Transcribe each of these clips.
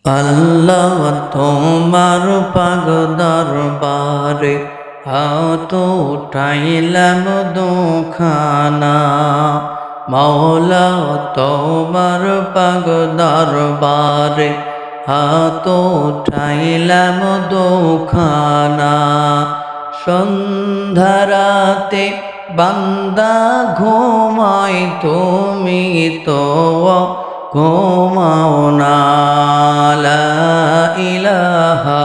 আল্লাহ তোমার পাগ দরবারে হাত উঠাইলাম দুখানা। মাওলা তোমার পাগ দরবারে হাত উঠাইলাম দুখানা। সন্ধ্যারাতে বান্দা ঘুমায় তুমি তো ঘুমাও না। লা ইলাহা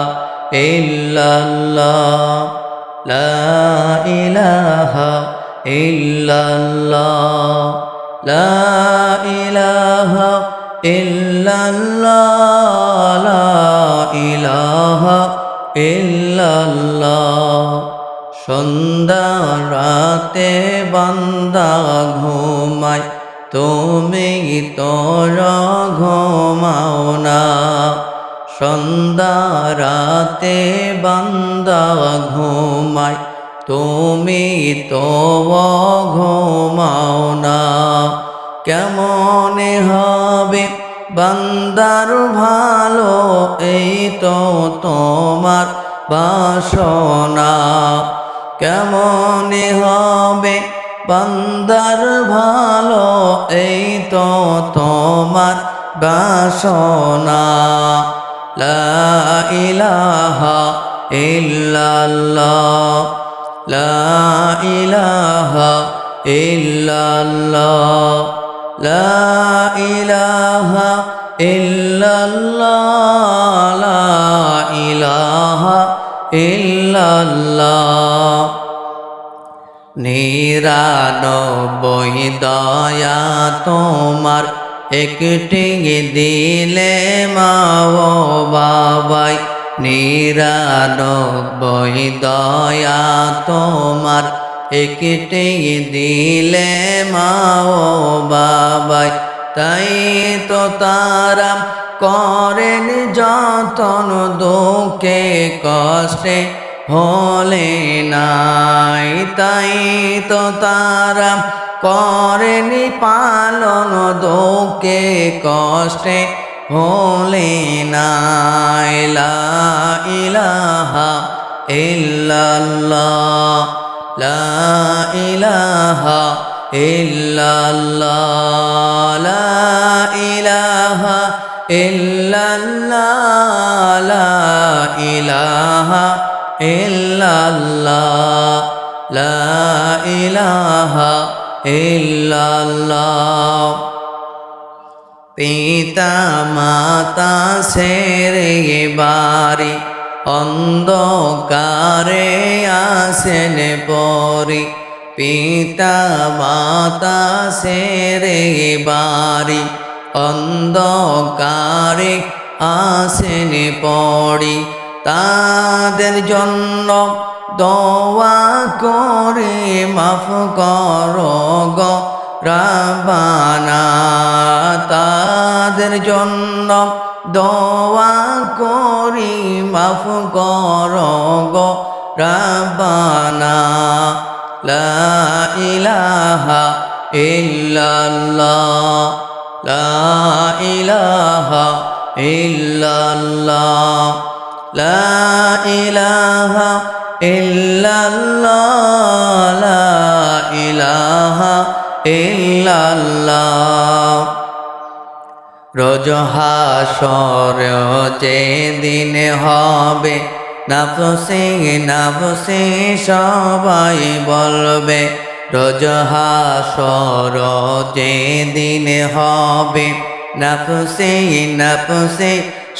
ইল্লাল্লাহ, লা ইলাহা ইল্লাল্লাহ, লা ইলাহা ইল্লাল্লাহ, লা ইলাহা ইল্লাল্লাহ। সন্ধ্যা রাতে বান্দা ঘুমায় তুমি তোর ঘুমাও না। সন্ধ্যা রাতে বান্দা ঘুমায় তুমি তো ঘুমাও না। কেমন হবে বান্দার ভালো এই তো তোমার বাসনা। কেমন হবে বান্দার ভালো এই তো তোমার বাসনা। লা ইলাহা ইল্লাল্লাহ, লা ইলাহা ইল্লাল্লাহ, লা ইলাহা ইল্লাল্লাহ, লা ইলাহা ইল্লাল্লাহ। নিরানব্বই দয়া তোমার একটি দিলে মা ও বাবাই। নিরানব্বই দয়া তোমার একটি দিলে মা ও বাবাই। তাই তো তারা করেন যতন দুঃখে কষ্টে হলে নাই। তাই তো তারা করেন পালন দুঃখে কষ্টে হলে নাই। লা ইলাহা ইল্লাল্লাহ, লা ইলাহা ইল্লাল্লাহ, লা ইলাহা ইল্লাল্লাহ, লা ইলাহা ইল্লাল্লাহ, লা ইলাহা ইল্লাল্লাহ। পিতা মাতা ছেড়ে বাড়ি অন্ধকারে আসেন পরি। পিতা মাতা ছেড়ে বাড়ি অন্ধকারে আসেন পড়ি। তাদের জন্য দোয়া করে মাফ করো গো রাব্বানা। তাদের জন্য দোয়া করি মাফ করো গো রাব্বানা। লা ইলাহা ইল্লাল্লাহ, লা ইলাহা ইল্লাল্লাহ, লা ইলাহা ইল্লাল্লাহ, লা ইলাহা ইল্লাল্লাহ। রোজ হাসর যেদিন হবে নাফসি নাফসি সবাই বলবে। রোজ হাসর যেদিন হবে নাফসি নাফসি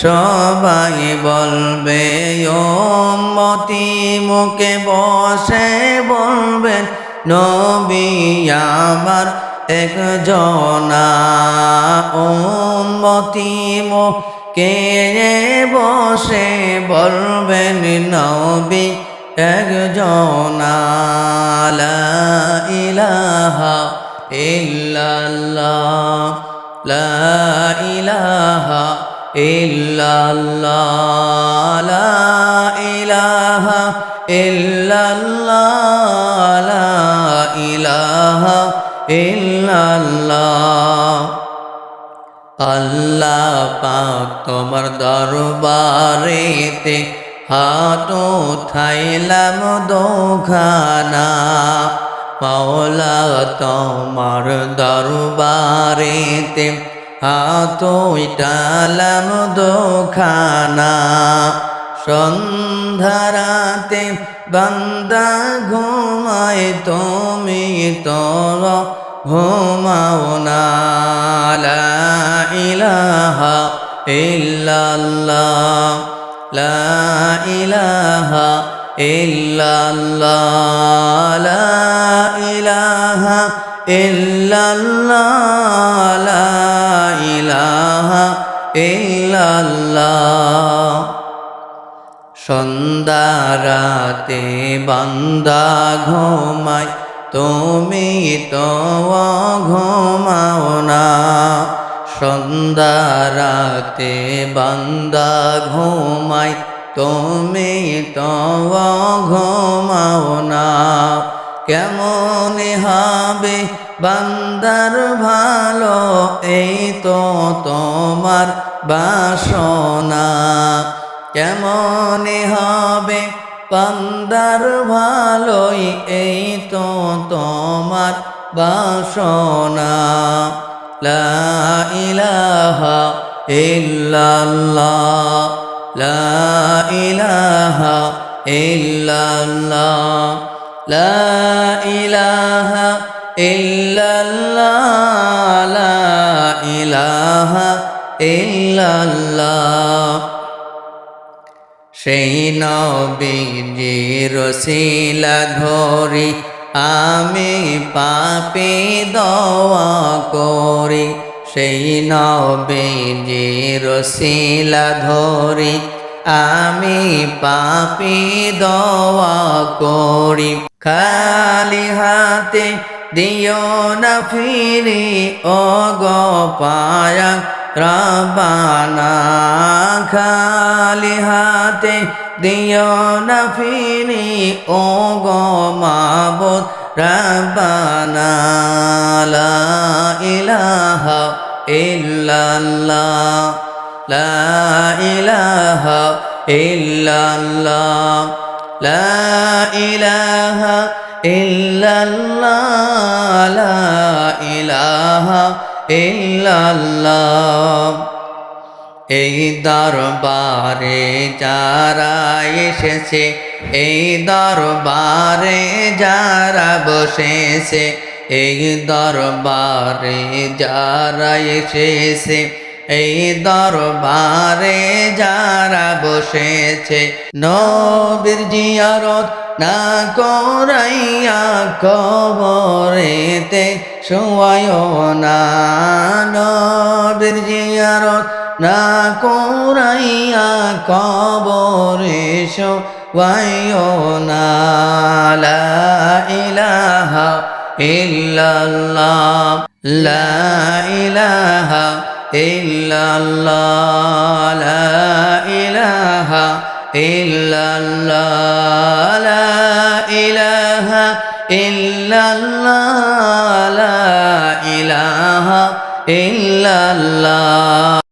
সবাই বলবে। উম্মতি মুখে বসে বলবেন নবী আমার একজনা। উম্মতি মুখে বসে বলবেন নবী একজনা। লা ইলাহা ইল্লাল্লাহ, লা ইলাহা ইল্লাল্লাহ, লা ইলাহা ইল্লাল্লাহ, লা ইলাহা ইল্লাল্লাহ। আল্লাহ পাক তোমার দরবারেতে হাত উঠাইলাম দুখানা, মাওলা তোমার দরবারেতে হাত উঠাইলাম দুখানা। সন্ধ্যারাতে বান্দা ঘুমায় তুমি তো ঘুমাও না। লা ইলাহা ইল্লাল্লাহ, লা ইলাহা ইল্লাল্লাহ, লা ইলাহা ইল্লাল্লাহ, লা ইলাহা ইল্লাল্লাহ। সন্ধ্যারাতে বান্দা ঘুমায় তুমি তো ঘুমাও না। সন্ধ্যারাতে বান্দা ঘুমায় তুমি তো ঘুমাও না। কেমন হবে বান্দার ভালো এই তো তোমার বাসনা। কেমন হবে বান্দার ভালোই এই তো তোমার বাসনা। লা ইলাহা ইল্লাল্লাহ, লা ইলাহা ইল্লাল্লাহ, লা ইলাহা ইল্লাল্লাহ, লা ইলাহা ইল্লাল্লাহ। সেই নবীজির রসিলা ধরি আমি পাপী দোয়া করি। সেই নবীজির রসিলা ধরি আমি পাপী দোয়া করি। খালি হাতে দিও না ফিরি ও গো পায়া রব্বানা। খালি হাতে দিও না ফিরি ও গো মাবুদ রব্বানা। লা ইলাহা ইল্লাল্লাহ, লা ইলাহা ইল্লাল্লাহ, লা ইলাহা ইল্লাল্লাহ, লা ইলাহা ইল্লাল্লাহ। এই দরবারে যারা এসেছে, এই দরবারে যারা বসেছে, এই দরবারে যারা এসেছে, এই দরবারে যারা বসেছে, নবীর জিয়ারত না করাইয়া কবরেতে শোয়ায়ও না। নবীর জিয়ারত না করাইয়া কবরে শোয়ায়ও না। লা ইলাহা ইল্লাল্লাহ, লা ইলাহা ইল্লাল্লাহ, লা ইলাহা ইল্লাল্লাহ, লা ইলাহা ইল্লাল্লাহ, লা ইলাহা ইল্লাল্লাহ।